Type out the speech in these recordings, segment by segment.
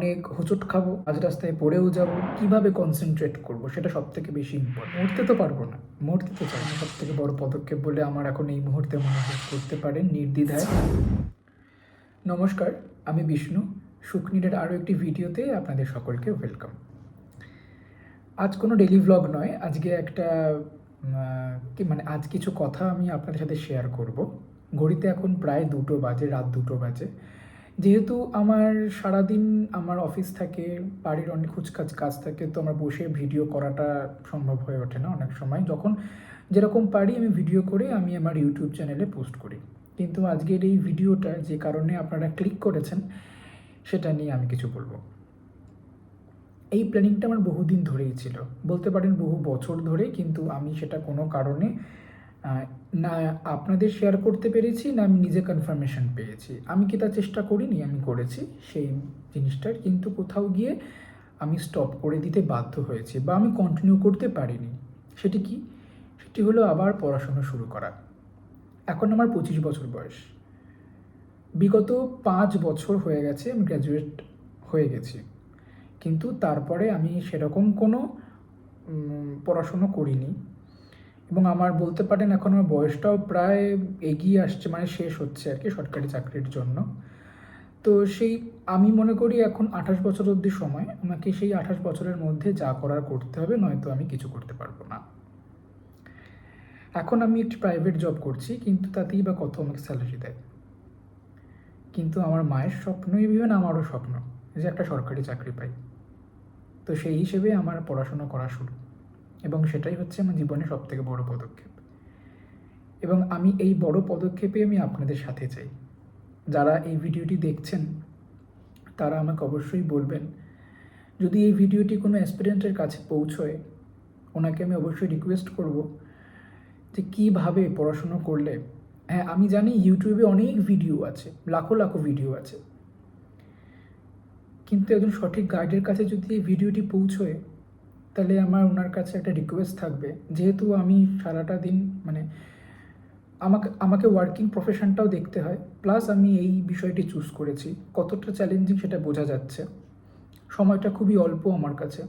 অনেক হোঁচট খাবো, আজ রাস্তায় পড়েও যাব, কিভাবে কনসেন্ট্রেট করব সেটা সবথেকে বেশি ইম্পর্টেন্ট। মরতে তো পারবো না, মরতে তো চাই না। সবথেকে বড় পদক্ষেপ বলে আমার এখন এই মুহূর্তে মনে হয়। করতে পারেন নির্দ্বিধায়। নমস্কার, আমি বিষ্ণু। সুখনীরের আরও একটি ভিডিওতে আপনাদের সকলকে ওয়েলকাম। আজ কোনো ডেইলি ভ্লগ নয়, আজকে একটা আজ কিছু কথা আমি আপনাদের সাথে শেয়ার করব। ঘড়িতে এখন প্রায় 2টো বাজে, রাত 2টো বাজে। যেহেতু আমার সারাদিন আমার অফিস থাকে, বাড়ির অনেক খুচখাচ কাজ থাকে, তো আমার বসে ভিডিও করাটা সম্ভব হয়ে ওঠে না অনেক সময়। যখন যেরকম পারি আমি ভিডিও করে আমি আমার ইউটিউব চ্যানেলে পোস্ট করি। কিন্তু আজকের এই ভিডিওটা যে কারণে আপনারা ক্লিক করেছেন সেটা নিয়ে আমি কিছু বলবো। এই প্ল্যানিংটা আমার বহুদিন ধরেই ছিল, বলতে পারেন বহু বছর ধরে, কিন্তু আমি সেটা কোনো কারণে না আপনাদের শেয়ার করতে পেরেছি, না আমি নিজে কনফার্মেশন পেয়েছি। আমি কি তার চেষ্টা করিনি? আমি করেছি সেই জিনিসটার, কিন্তু কোথাও গিয়ে আমি স্টপ করে দিতে বাধ্য হয়েছি বা আমি কন্টিনিউ করতে পারিনি। সেটি কি? সেটি হলো আবার পড়াশোনা শুরু করা। এখন আমার 25 বছর বয়স। বিগত 5 বছর হয়ে গেছে আমি গ্র্যাজুয়েট হয়ে গেছি, কিন্তু তারপরে আমি সেরকম কোনো পড়াশুনো করিনি। এবং আমার বলতে পারেন এখন আমার বয়সটাও প্রায় এগিয়ে আসছে, মানে শেষ হচ্ছে আর কি, সরকারি চাকরির জন্য। তো সেই আমি মনে করি এখন 28 বছর অবধি সময়, আমাকে সেই 28 বছরের মধ্যে যা করার করতে হবে, নয়তো আমি কিছু করতে পারবো না। এখন আমি একটি প্রাইভেট জব করছি, কিন্তু তাতেই বা কত আমাকে স্যালারি দেয়। কিন্তু আমার মায়ের স্বপ্ন, ইভেন আমারও স্বপ্ন যে একটা সরকারি চাকরি পাই। তো সেই হিসেবে আমার পড়াশোনা করা শুরু, এবং সেটাই হচ্ছে আমার জীবনের সবথেকে বড় পদক্ষেপ। এবং আমি এই বড় পদক্ষেপে আমি আপনাদের সাথে চাই। যারা এই ভিডিওটি দেখছেন তারা আমাকে অবশ্যই বলবেন। যদি এই ভিডিওটি কোনো অ্যাসপিরেন্টের কাছে পৌঁছয়, ওনাকে আমি অবশ্যই রিকোয়েস্ট করব যে কীভাবে পড়াশুনো করলে। হ্যাঁ, আমি জানি ইউটিউবে অনেক ভিডিও আছে, লাখো লাখো ভিডিও আছে, কিন্তু একজন সঠিক গাইডের কাছে যদি এই ভিডিওটি পৌঁছয়, তাহলে আমার ওনার কাছে একটা রিকোয়েস্ট থাকবে। যেহেতু আমি সারাটা দিন আমাকে আমাকে ওয়ার্কিং প্রফেশনটাও দেখতে হয়, প্লাস আমি এই বিষয়টি চুজ করেছি। কতটা চ্যালেঞ্জিং সেটা বোঝা যাচ্ছে। সময়টা খুবই অল্প আমার কাছে।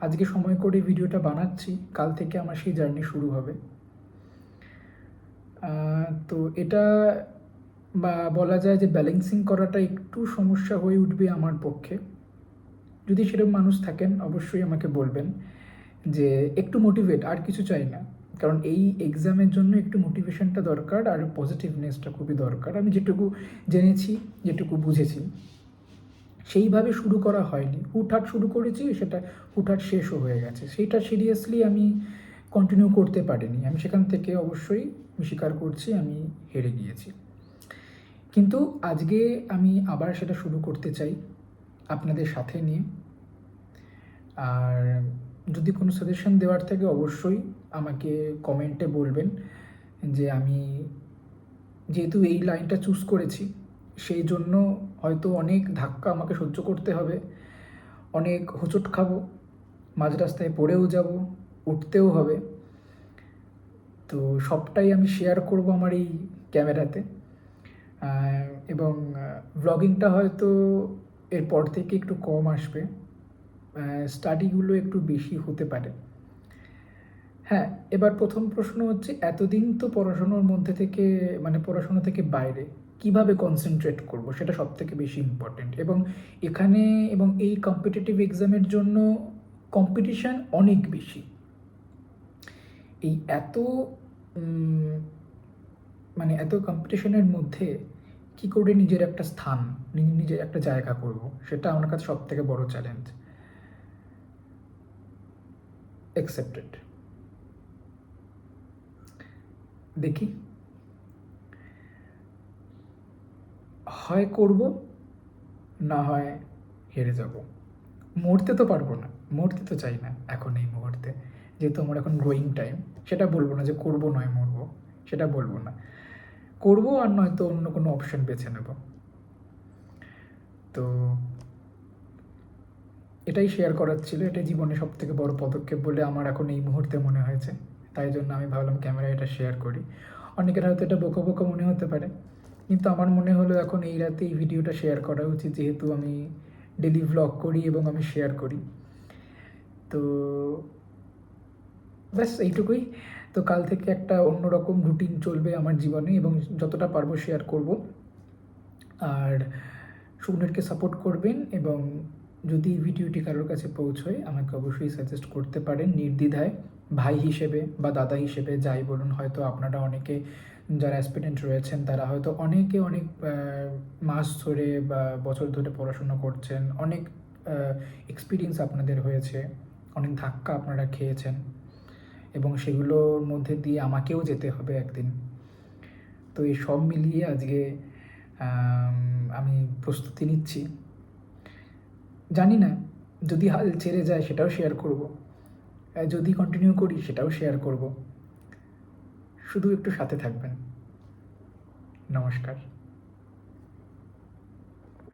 আজকে সময় করে ভিডিওটা বানাচ্ছি, কাল থেকে আমার সেই জার্নি শুরু হবে। তো এটা বলা যায় যে ব্যালেন্সিং করাটা একটু সমস্যা হয়ে উঠবে আমার পক্ষে। যদি সেরকম মানুষ থাকেন অবশ্যই আমাকে বলবেন যে একটু মোটিভেট, আর কিছু চাই না। কারণ এই এক্সামের জন্য একটু মোটিভেশনটা দরকার, আর পজিটিভনেসটা খুবই দরকার। আমি যেটুকু জেনেছি, যেটুকু বুঝেছি, সেইভাবে শুরু করা হয়নি। হুটহাট শুরু করেছি, সেটা হুটহাট শেষও হয়ে গেছে। সেইটা সিরিয়াসলি আমি কন্টিনিউ করতে পারিনি। আমি সেখান থেকে অবশ্যই স্বীকার করছি আমি হেরে গিয়েছি। কিন্তু আজকে আমি আবার সেটা শুরু করতে চাই আপনাদের সাথে নিয়ে। আর যদি কোনো সাজেশন দেওয়ার থাকে অবশ্যই আমাকে কমেন্টে বলবেন। যে আমি যেহেতু এই লাইনটা চুজ করেছি, সেই জন্য হয়তো অনেক ধাক্কা আমাকে সহ্য করতে হবে, অনেক হোঁচট খাবো, মাঝ রাস্তায় পড়েও যাব, উঠতেও হবে। তো সবটাই আমি শেয়ার করব আমার এই ক্যামেরাতে। এবং ব্লগিংটা হয়তো এরপর থেকে একটু কম আসবে, স্টাডিগুলো একটু বেশি হতে পারে। হ্যাঁ, এবার প্রথম প্রশ্ন হচ্ছে, এতদিন তো পড়াশোনার মধ্যে থেকে, পড়াশোনা থেকে বাইরে কিভাবে কনসেন্ট্রেট করব, সেটা সবথেকে বেশি ইম্পর্টেন্ট। এবং এখানে এবং এই কম্পিটিটিভ এক্সামের জন্য কম্পিটিশান অনেক বেশি। এই এত এত কম্পিটিশনের মধ্যে কী করে নিজের একটা স্থান, নিজের একটা জায়গা করব, সেটা আমার কাছে সবথেকে বড় চ্যালেঞ্জ। অ্যাকসেপ্টেড। দেখি, হয় করব, না হয় হেরে যাব। মরতে তো পারবো না, মরতে তো চাই না এখন এই মুহূর্তে। যেহেতু আমার এখন গ্রোয়িং টাইম, সেটা বলবো না যে করবো নয় মরবো, সেটা বলবো না। করবো, আর নয়তো অন্য কোনো অপশন বেছে নেব। তো এটাই শেয়ার করার ছিল। এটাই জীবনে সবথেকে বড় পদক্ষেপ বলে আমার এখন এই মুহূর্তে মনে হয়েছে। তাই জন্য আমি ভাবলাম ক্যামেরায় এটা শেয়ার করি। অনেকের হয়তো এটা বোকা বোকা মনে হতে পারে, কিন্তু আমার মনে হলো এখন এই রাতে এই ভিডিওটা শেয়ার করা উচিত। যেহেতু আমি ডেলি ভ্লগ করি এবং আমি শেয়ার করি। তো ব্যাস এইটুকুই। তো কাল থেকে একটা অন্যরকম রুটিন চলবে আমার জীবনে এবং যতটা পারবো শেয়ার করব। আর সুগনেটকে সাপোর্ট করবেন এবং যদি ভিডিওটি কারোর কাছে পৌঁছয় আমাকে অবশ্যই সাজেস্ট করতে পারেন নির্দ্বিধায়। ভাই হিসেবে বা দাদা হিসেবে যাই বলুন, হয়তো আপনারা অনেকে যারা অ্যাসপিরেন্ট রয়েছেন তারা হয়তো অনেকে অনেক মাস ধরে বা বছর ধরে পড়াশুনো করছেন, অনেক এক্সপিরিয়েন্স আপনাদের হয়েছে, অনেক ধাক্কা আপনারা খেয়েছেন এবং সেগুলোর মধ্যে দিয়ে আমাকেও যেতে হবে একদিন। তো এই সব মিলিয়ে আজকে আমি প্রস্তুতি নিচ্ছি। জানি না যদি হাল ছেড়ে যায় সেটাও শেয়ার করব, যদি কন্টিনিউ করি সেটাও শেয়ার করব। শুধু একটু সাথে থাকবেন। নমস্কার।